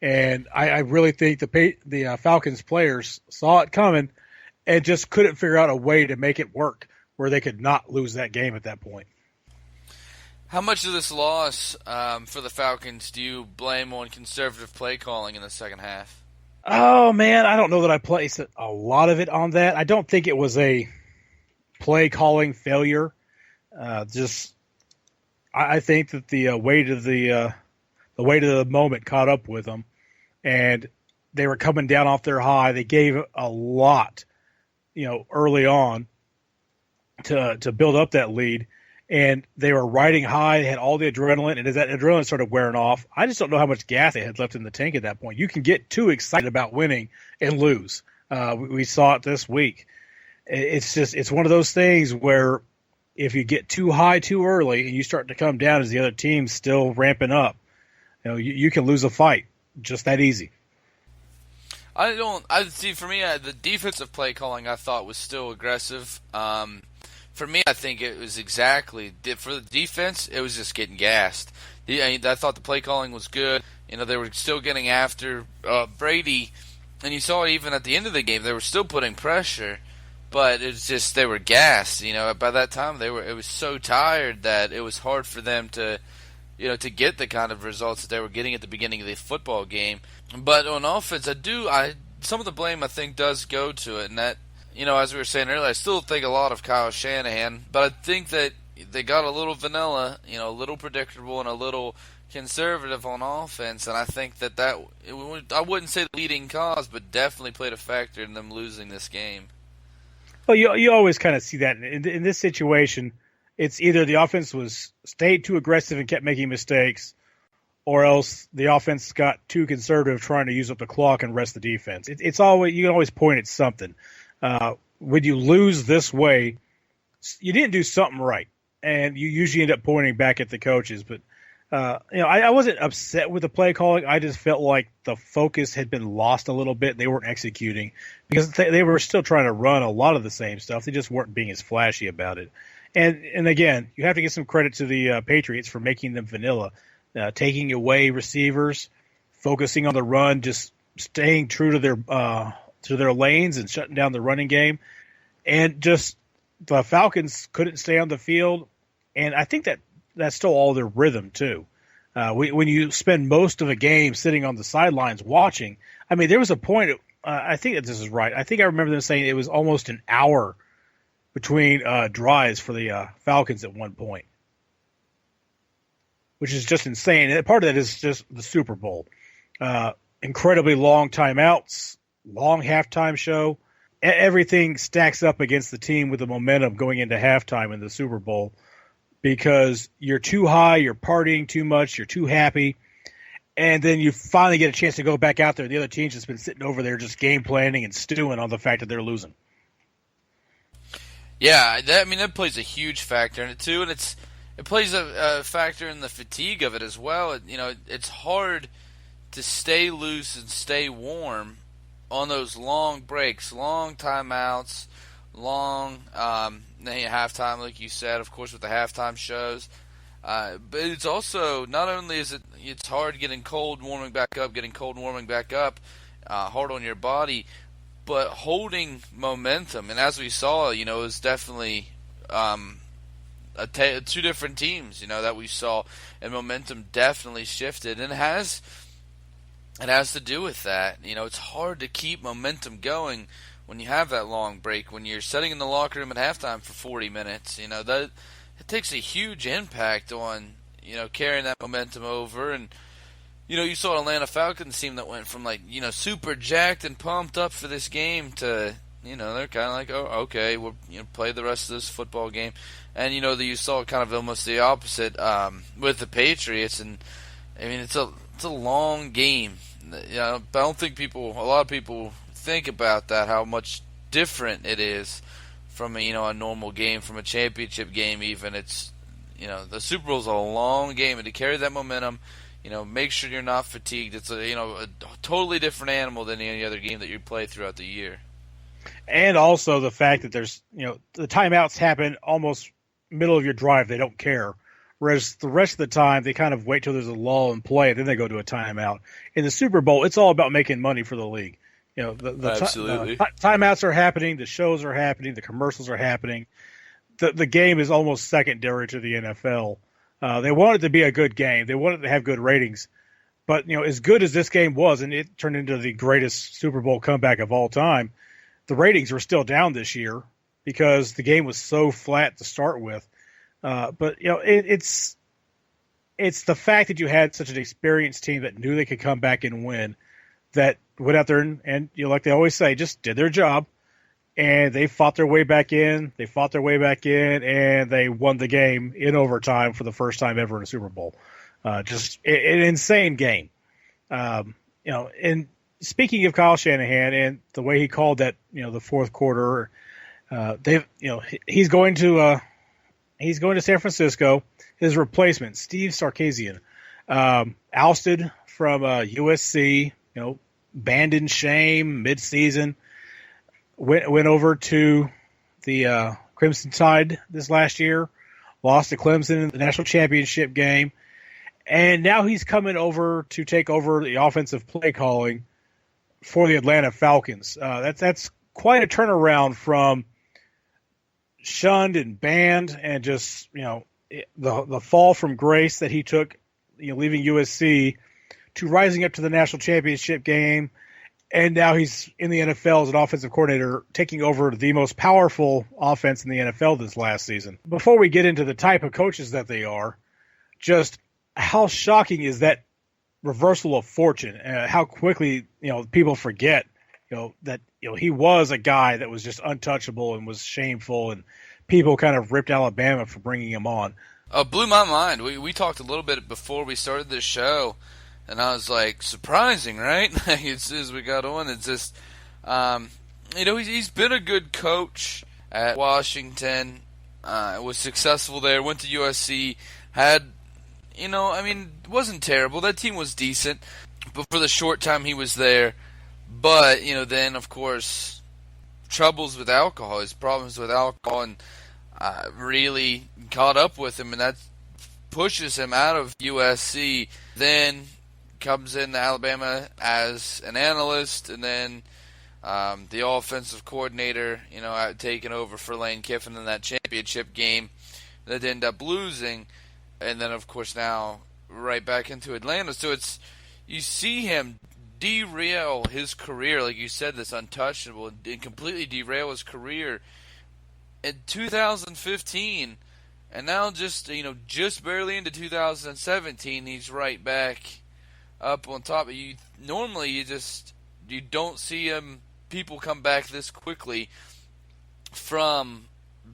And I really think the Falcons players saw it coming and just couldn't figure out a way to make it work where they could not lose that game at that point. How much of this loss for the Falcons do you blame on conservative play calling in the second half? Oh, man, I don't know that I place a lot of it on that. I don't think it was a play calling failure. I think that the weight of the moment caught up with them, and they were coming down off their high. They gave a lot, early on to build up that lead. and they were riding high. They had all the adrenaline, and as that adrenaline started wearing off, I just don't know how much gas they had left in the tank at that point. You can get too excited about winning and lose. We saw it this week. It's one of those things where if you get too high too early and you start to come down as the other team's still ramping up, you can lose a fight just that easy. I see. For me, the defensive play calling I thought was still aggressive. For me, I think it was exactly for the defense. It was just getting gassed. I thought the play calling was good. They were still getting after Brady, and you saw even at the end of the game they were still putting pressure, but it's just they were gassed. By that time it was so tired that it was hard for them to get the kind of results that they were getting at the beginning of the football game. But on offense, some of the blame I think does go to it, and that, as we were saying earlier, I still think a lot of Kyle Shanahan, but I think that they got a little vanilla, a little predictable and a little conservative on offense, and I think I wouldn't say the leading cause, but definitely played a factor in them losing this game. Well, you always kind of see that in this situation. It's either the offense stayed too aggressive and kept making mistakes, or else the offense got too conservative trying to use up the clock and rest the defense. It's always, you can always point at something. When you lose this way, you didn't do something right, and you usually end up pointing back at the coaches. But I wasn't upset with the play calling. I just felt like the focus had been lost a little bit. They weren't executing because they were still trying to run a lot of the same stuff. They just weren't being as flashy about it. And again, you have to give some credit to the Patriots for making them vanilla, taking away receivers, focusing on the run, just staying true to their lanes and shutting down the running game. And just the Falcons couldn't stay on the field, and I think that stole all their rhythm too. When you spend most of a game sitting on the sidelines watching, I mean, there was a point. I think that this is right. I think I remember them saying it was almost an hour between drives for the Falcons at one point, which is just insane. And part of that is just the Super Bowl. Incredibly long timeouts, long halftime show. Everything stacks up against the team with the momentum going into halftime in the Super Bowl because you're too high, you're partying too much, you're too happy, and then you finally get a chance to go back out there. The other team's just been sitting over there just game planning and stewing on the fact that they're losing. Yeah, that plays a huge factor in it too, and it plays a factor in the fatigue of it as well. It's hard to stay loose and stay warm on those long breaks, long timeouts, long halftime, like you said, of course, with the halftime shows. But it's also, not only is it's hard getting cold and warming back up, hard on your body, but holding momentum. And as we saw, it was definitely two different teams, that we saw, and momentum definitely shifted. And it has to do with that. It's hard to keep momentum going when you have that long break, when you're sitting in the locker room at halftime for 40 minutes. That it takes a huge impact on, carrying that momentum over. And, you saw an Atlanta Falcons team that went from super jacked and pumped up for this game to, they're kind of like, oh, okay, we'll play the rest of this football game. And, you saw kind of almost the opposite with the Patriots. And, it's a long game. I don't think a lot of people think about that, how much different it is from a normal game, from a championship game even. It's, the Super Bowl's a long game, and to carry that momentum, make sure you're not fatigued. It's a totally different animal than any other game that you play throughout the year. And also the fact that there's, the timeouts happen almost middle of your drive. They don't care. Whereas the rest of the time, they kind of wait till there's a lull in play, and then they go to a timeout. In the Super Bowl, it's all about making money for the league. Absolutely. Timeouts are happening, the shows are happening, the commercials are happening. The game is almost secondary to the NFL. They want it to be a good game. They want it to have good ratings. But, as good as this game was, and it turned into the greatest Super Bowl comeback of all time, the ratings were still down this year because the game was so flat to start with. But it's the fact that you had such an experienced team that knew they could come back and win, that went out there and like they always say, just did their job and they fought their way back in. And they won the game in overtime for the first time ever in a Super Bowl. Just an insane game. And speaking of Kyle Shanahan and the way he called that, the fourth quarter, he's going to San Francisco. His replacement, Steve Sarkisian, ousted from USC, banned in shame midseason, went over to the Crimson Tide this last year, lost to Clemson in the national championship game, and now he's coming over to take over the offensive play calling for the Atlanta Falcons. That's quite a turnaround from shunned and banned and just, the fall from grace that he took, leaving USC, to rising up to the national championship game. And now he's in the NFL as an offensive coordinator, taking over the most powerful offense in the NFL this last season. Before we get into the type of coaches that they are, just how shocking is that reversal of fortune? How quickly, people forget, that, he was a guy that was just untouchable and was shameful, and people kind of ripped Alabama for bringing him on. Blew my mind. We talked a little bit before we started this show, and I was like, surprising, right? As soon as we got on, it's just, he's been a good coach at Washington, was successful there, went to USC, had, wasn't terrible. That team was decent, but for the short time he was there, but, then, of course, troubles with alcohol, his problems with alcohol, and really caught up with him, and that pushes him out of USC, then comes in Alabama as an analyst, and then the offensive coordinator, taking over for Lane Kiffin in that championship game that ended up losing, and then, of course, now right back into Atlanta. So you see him derail his career, like you said, this untouchable, and completely derail his career in 2015, and now just barely into 2017, he's right back up on top. Normally you don't see people come back this quickly from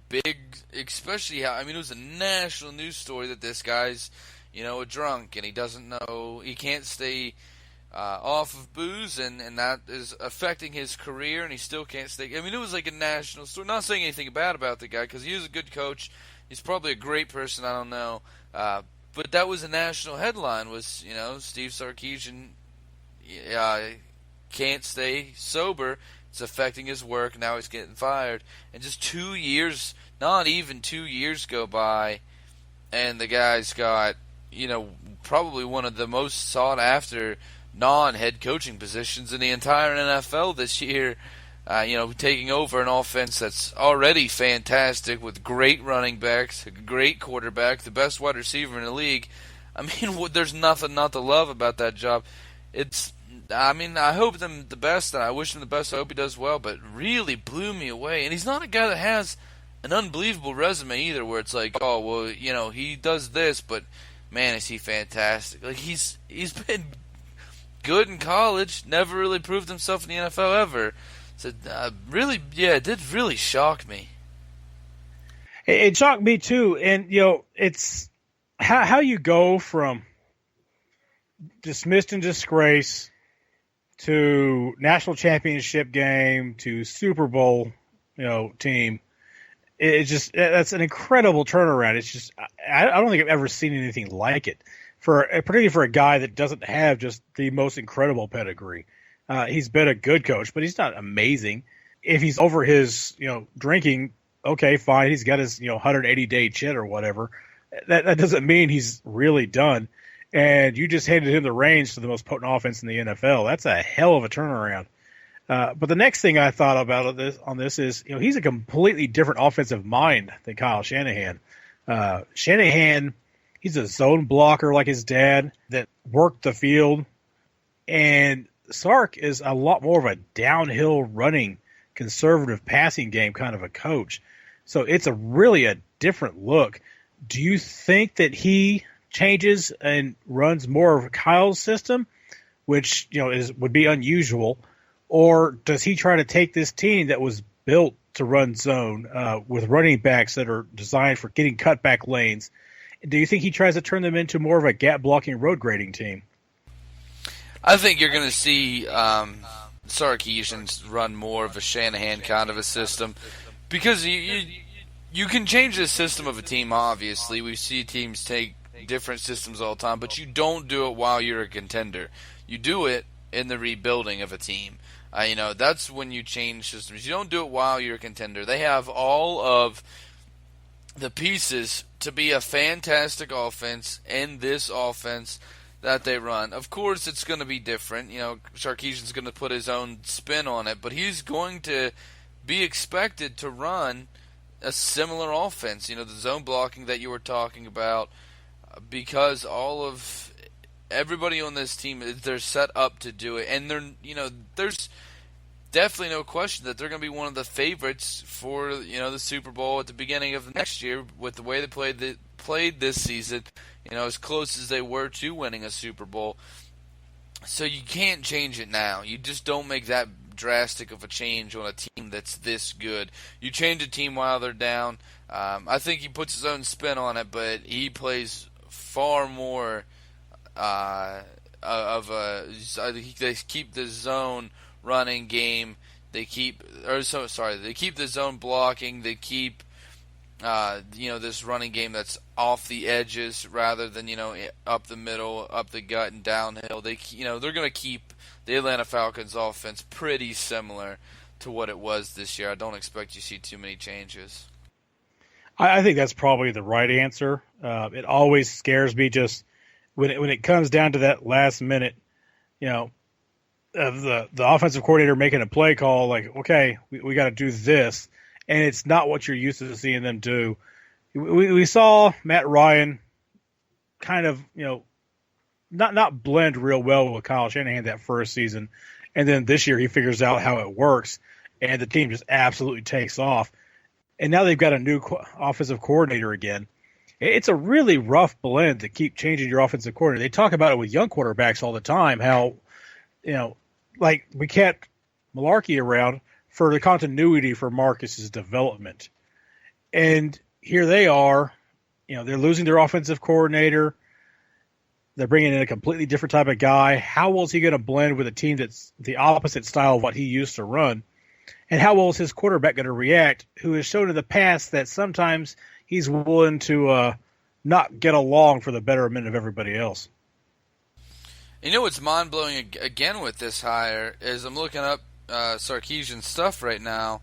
big, especially it was a national news story that this guy's a drunk and he doesn't know, he can't stay off of booze, and that is affecting his career, and he still can't stay. It was like a national story. Not saying anything bad about the guy, because he was a good coach. He's probably a great person. I don't know, but that was a national headline. Was Steve Sarkisian can't stay sober. It's affecting his work. Now he's getting fired. And just 2 years, not even 2 years go by, and the guy's got probably one of the most sought after non-head coaching positions in the entire NFL this year, taking over an offense that's already fantastic with great running backs, a great quarterback, the best wide receiver in the league. There's nothing not to love about that job. I hope them the best, and I wish him the best. I hope he does well, but really blew me away. And he's not a guy that has an unbelievable resume either, where it's like, oh, well, he does this, but man, is he fantastic. Like, he's been good in college, never really proved himself in the NFL ever. So, it did really shock me. It shocked me too, and it's how you go from dismissed and disgrace to national championship game to Super Bowl, team. That's an incredible turnaround. It's just I don't think I've ever seen anything like it, particularly for a guy that doesn't have just the most incredible pedigree. He's been a good coach, but he's not amazing. If he's over his, drinking, okay, fine. He's got his, 180-day chit or whatever. That doesn't mean he's really done. And you just handed him the reins to the most potent offense in the NFL. That's a hell of a turnaround. But the next thing I thought about this is, he's a completely different offensive mind than Kyle Shanahan. Shanahan, he's a zone blocker like his dad that worked the field. And Sark is a lot more of a downhill running, conservative passing game kind of a coach. So it's really a different look. Do you think that he changes and runs more of Kyle's system, which would be unusual, or does he try to take this team that was built to run zone with running backs that are designed for getting cutback lanes. Do you think he tries to turn them into more of a gap blocking road grading team? I think you're going to see Sarkisian's run more of a Shanahan kind of a system because you can change the system of a team, obviously. We see teams take different systems all the time, but you don't do it while you're a contender. You do it in the rebuilding of a team. That's when you change systems. You don't do it while you're a contender. They have all of the pieces to be a fantastic offense in this offense that they run. Of course, it's going to be different. Sarkisian's going to put his own spin on it, but he's going to be expected to run a similar offense. The zone blocking that you were talking about, because everybody on this team, they're set up to do it, and there's definitely no question that they're going to be one of the favorites for the Super Bowl at the beginning of next year with the way they played this season. As close as they were to winning a Super Bowl. So you can't change it now. You just don't make that drastic of a change on a team that's this good. You change a team while they're down. I think he puts his own spin on it, but he plays far more they keep the zone running game. They keep the zone blocking. They keep this running game that's off the edges rather than up the middle, up the gut, and downhill. They're going to keep the Atlanta Falcons offense pretty similar to what it was this year. I don't expect you to see too many changes. I think that's probably the right answer. It always scares me just when it comes down to that last minute, of the offensive coordinator making a play call, like, okay, we got to do this, and it's not what you're used to seeing them do. We saw Matt Ryan kind of, not blend real well with Kyle Shanahan that first season, and then this year he figures out how it works, and the team just absolutely takes off. And now they've got a new offensive coordinator again. It's a really rough blend to keep changing your offensive coordinator. They talk about it with young quarterbacks all the time, how, we kept Malarkey around for the continuity for Marcus's development. And here they are, they're losing their offensive coordinator. They're bringing in a completely different type of guy. How well is he going to blend with a team that's the opposite style of what he used to run? And how well is his quarterback going to react, who has shown in the past that sometimes he's willing to not get along for the betterment of everybody else? What's mind-blowing again with this hire is I'm looking up Sarkisian's stuff right now.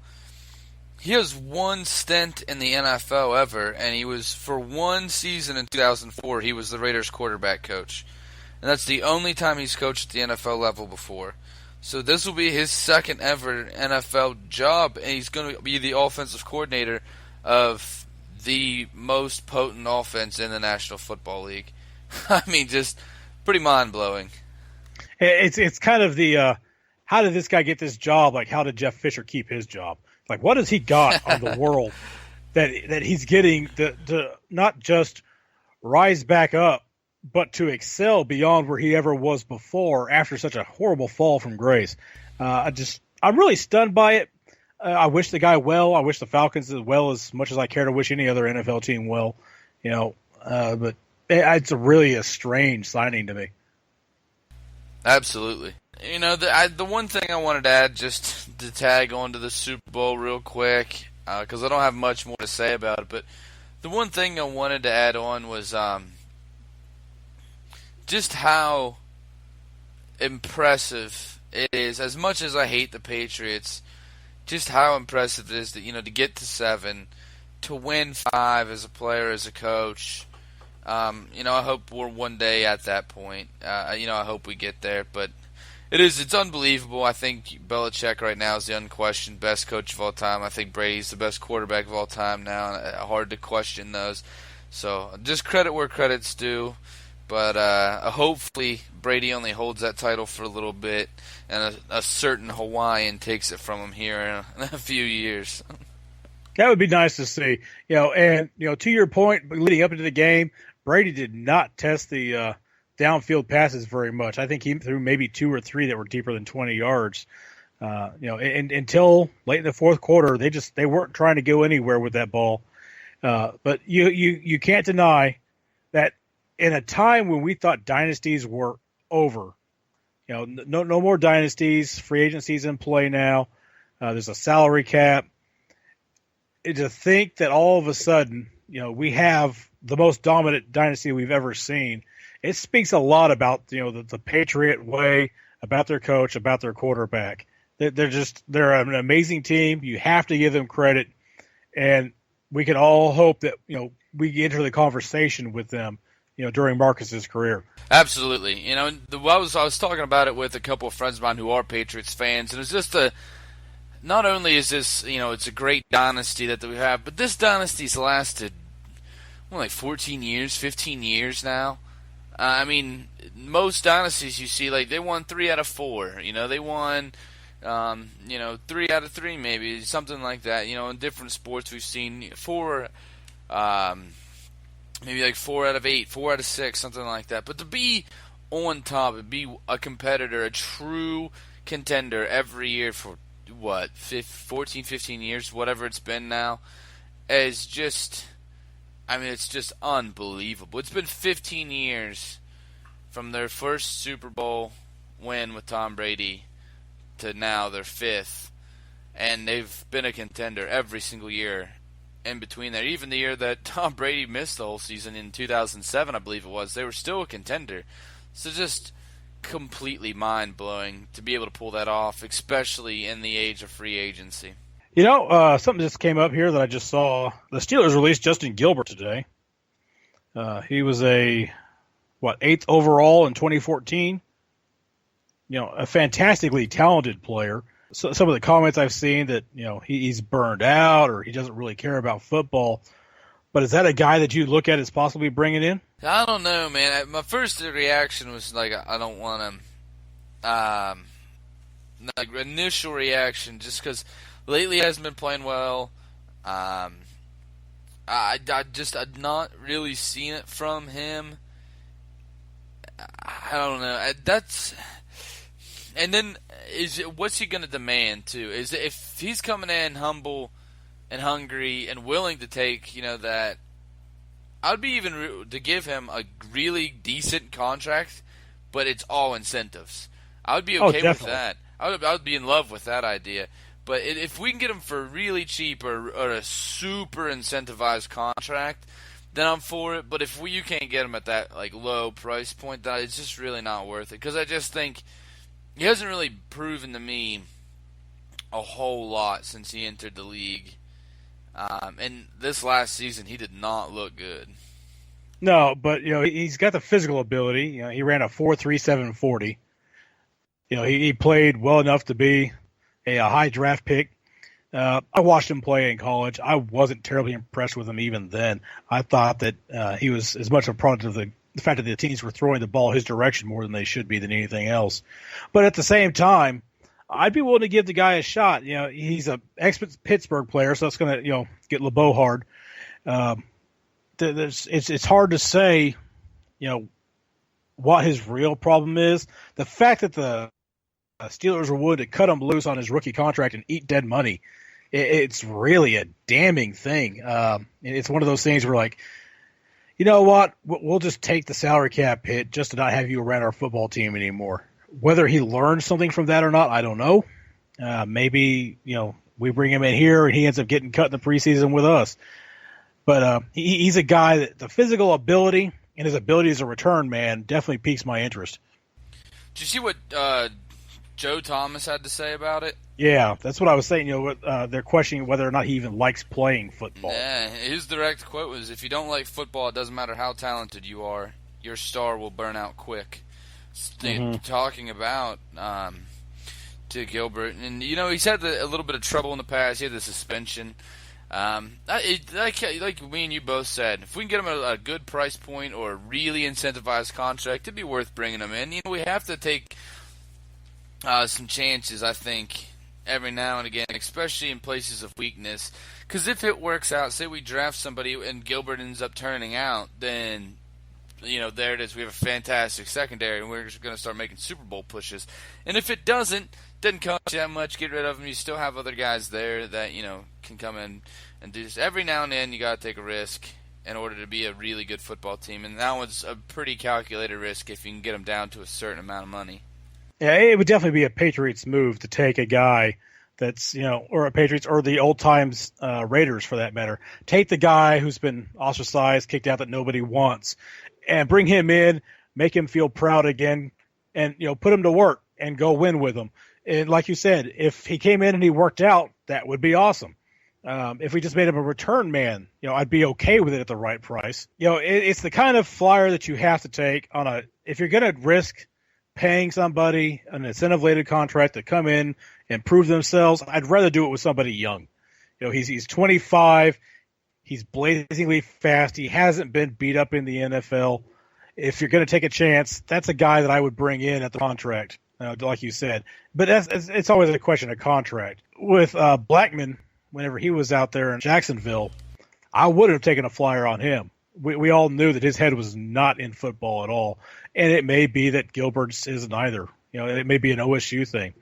He has one stint in the NFL ever, and he was, for one season in 2004, he was the Raiders quarterback coach. And that's the only time he's coached at the NFL level before. So this will be his second ever NFL job, and he's going to be the offensive coordinator of the most potent offense in the National Football League. I mean, just pretty mind-blowing. It's kind of the, how did this guy get this job? Like, how did Jeff Fisher keep his job? Like, what has he got on the world that he's getting to not just rise back up, but to excel beyond where he ever was before after such a horrible fall from grace? I'm really stunned by it. I wish the guy well. I wish the Falcons as much as I care to wish any other NFL team well. But it's really a strange signing to me. Absolutely. The one thing I wanted to add, just to tag on to the Super Bowl real quick, because I don't have much more to say about it, but the one thing I wanted to add on was just how impressive it is. As much as I hate the Patriots, just how impressive it is that, to get to 7, to win 5 as a player, as a coach. I hope we're one day at that point. I hope we get there, but it's unbelievable. I think Belichick right now is the unquestioned best coach of all time. I think Brady's the best quarterback of all time now, and hard to question those. So just credit where credit's due. But hopefully Brady only holds that title for a little bit, and a certain Hawaiian takes it from him here in a few years. That would be nice to see. To your point, leading up into the game, Brady did not test the downfield passes very much. I think he threw maybe 2 or 3 that were deeper than 20 yards. Until late in the fourth quarter, they weren't trying to go anywhere with that ball. But you can't deny that in a time when we thought dynasties were over, no more dynasties, free agency's in play now. There's a salary cap. To think that all of a sudden, we have the most dominant dynasty we've ever seen, it speaks a lot about, the Patriot way, about their coach, about their quarterback. They're an amazing team. You have to give them credit, and we can all hope that, we enter the conversation with them, during Marcus's career. Absolutely. I was talking about it with a couple of friends of mine who are Patriots fans, and it's just not only is this, it's a great dynasty that we have, but this dynasty's lasted, like 14 years, 15 years now. Most dynasties you see, like, they won 3 out of 4. They won, 3 out of 3 maybe, something like that. In different sports we've seen 4, maybe like 4 out of 8, 4 out of 6, something like that. But to be on top and be a competitor, a true contender every year for 14, 15 years, whatever it's been now, is just, it's just unbelievable. It's been 15 years from their first Super Bowl win with Tom Brady to now their 5th, and they've been a contender every single year in between there. Even the year that Tom Brady missed the whole season in 2007, I believe it was, they were still a contender. So just completely mind-blowing to be able to pull that off, especially in the age of free agency. Something just came up here that I just saw. The Steelers released Justin Gilbert today. He was a 8th overall in 2014. A fantastically talented player. So, some of the comments I've seen that, he's burned out or he doesn't really care about football. But is that a guy that you look at as possibly bringing in? I don't know, man. My first reaction was like, I don't want him. Initial reaction, just because lately he hasn't been playing well. I've not really seen it from him. I don't know. And then what's he going to demand too? Is if he's coming in humble and hungry and willing to take, that, I'd be even to give him a really decent contract, but it's all incentives. I would be okay with that. I would be in love with that idea. But if we can get him for really cheap or a super incentivized contract, then I'm for it. But if you can't get him at that low price point, then it's just really not worth it. Because I just think he hasn't really proven to me a whole lot since he entered the league. And this last season, he did not look good. No, but he's got the physical ability. He ran a 4.37 40. He played well enough to be a high draft pick. I watched him play in college. I wasn't terribly impressed with him even then. I thought that he was as much a product of the fact that the teams were throwing the ball his direction more than they should be than anything else. But at the same time, I'd be willing to give the guy a shot. He's a ex-Pittsburgh player, so that's going to get LeBeau hard. It's hard to say, what his real problem is. The fact that the Steelers were willing to cut him loose on his rookie contract and eat dead money, it's really a damning thing. It's one of those things where, you know what, we'll just take the salary cap hit just to not have you around our football team anymore. Whether he learned something from that or not, I don't know. Maybe, we bring him in here and he ends up getting cut in the preseason with us. But he's a guy that the physical ability and his ability as a return man definitely piques my interest. Did you see what Joe Thomas had to say about it? Yeah, that's what I was saying. They're questioning whether or not he even likes playing football. Yeah, his direct quote was, "If you don't like football, it doesn't matter how talented you are. Your star will burn out quick." Talking about to Gilbert, and he's had a little bit of trouble in the past. He had the suspension. Like me and you both said, if we can get him at a good price point or a really incentivized contract, it'd be worth bringing him in. We have to take some chances, I think, every now and again, especially in places of weakness. Because if it works out, say we draft somebody and Gilbert ends up turning out, then there it is. We have a fantastic secondary, and we're just going to start making Super Bowl pushes. And if it doesn't, Didn't cost you that much. Get rid of him. You still have other guys there that can come in and do this. Every now and then, you got to take a risk in order to be a really good football team, and that one's a pretty calculated risk if you can get them down to a certain amount of money. Yeah, it would definitely be a Patriots move to take a guy that's, or a Patriots or the old times Raiders for that matter. Take the guy who's been ostracized, kicked out that nobody wants, and bring him in, make him feel proud again, and put him to work and go win with him. And like you said, if he came in and he worked out, that would be awesome. If we just made him a return man, I'd be okay with it at the right price. It's the kind of flyer that you have to take if you're going to risk paying somebody an incentive-laden contract to come in and prove themselves. I'd rather do it with somebody young. He's 25. He's blazingly fast. He hasn't been beat up in the NFL. If you're going to take a chance, that's a guy that I would bring in at the contract, like you said. But it's always a question of contract. With Blackman, whenever he was out there in Jacksonville, I wouldn't have taken a flyer on him. We all knew that his head was not in football at all. And it may be that Gilbert's isn't either. It may be an OSU thing.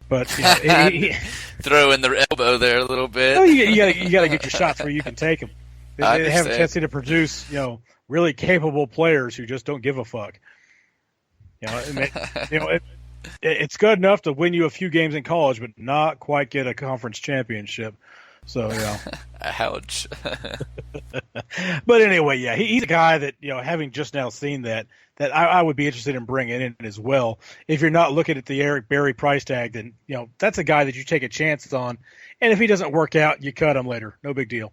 But throw in the elbow there a little bit. You got to get your shots where you can take them. They have a tendency to produce really capable players who just don't give a fuck. It's good enough to win you a few games in college, but not quite get a conference championship. So ouch. But anyway, yeah, he's a guy that having just now seen that I would be interested in bringing in as well. If you're not looking at the Eric Berry price tag, then that's a guy that you take a chance on, and if he doesn't work out, you cut him later. No big deal.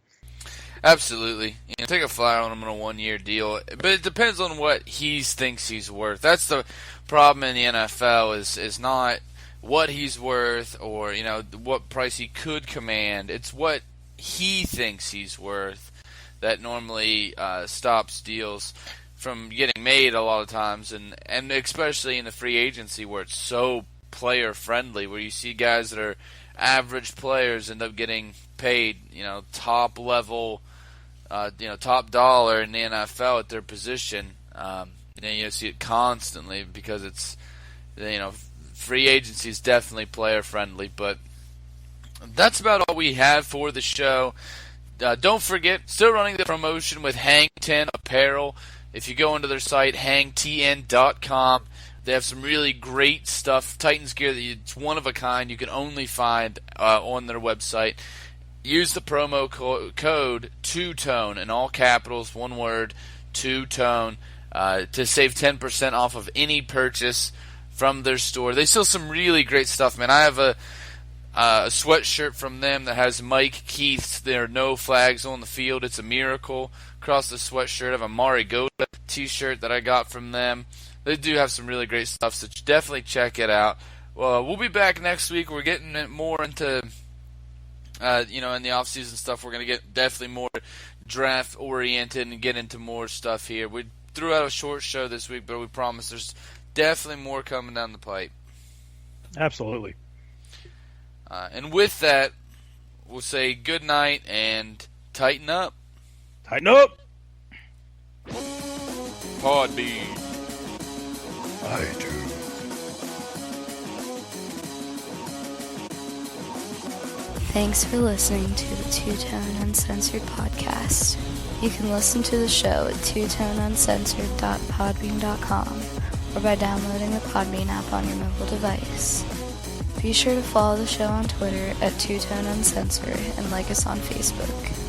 Absolutely. Take a flyer on him on a 1-year deal. But it depends on what he thinks he's worth. That's the problem in the NFL is not what he's worth or, what price he could command. It's what he thinks he's worth that normally stops deals from getting made a lot of times. And especially in the free agency where it's so player-friendly, where you see guys that are average players end up getting paid, top level, top dollar in the NFL at their position. You see it constantly because it's, free agency is definitely player friendly. But that's about all we have for the show. Don't forget, still running the promotion with Hang 10 Apparel. If you go into their site, hangtn.com, they have some really great stuff, Titans gear that it's one of a kind. You can only find on their website. Use the promo code 2TONE in all capitals, one word, 2TONE, to save 10% off of any purchase from their store. They sell some really great stuff, man. I have a sweatshirt from them that has Mike Keith's "There are no flags on the field, it's a miracle" across the sweatshirt. I have a Mari Goda t-shirt that I got from them. They do have some really great stuff, so definitely check it out. We'll be back next week. We're getting more into, in the off-season stuff. We're going to get definitely more draft-oriented and get into more stuff here. We threw out a short show this week, but we promise there's definitely more coming down the pipe. Absolutely. And with that, we'll say good night and tighten up. Tighten up! Podbean. I do. Thanks for listening to the Two-Tone Uncensored podcast. You can listen to the show at twotoneuncensored.podbean.com or by downloading the Podbean app on your mobile device. Be sure to follow the show on Twitter at Two-Tone Uncensored and like us on Facebook.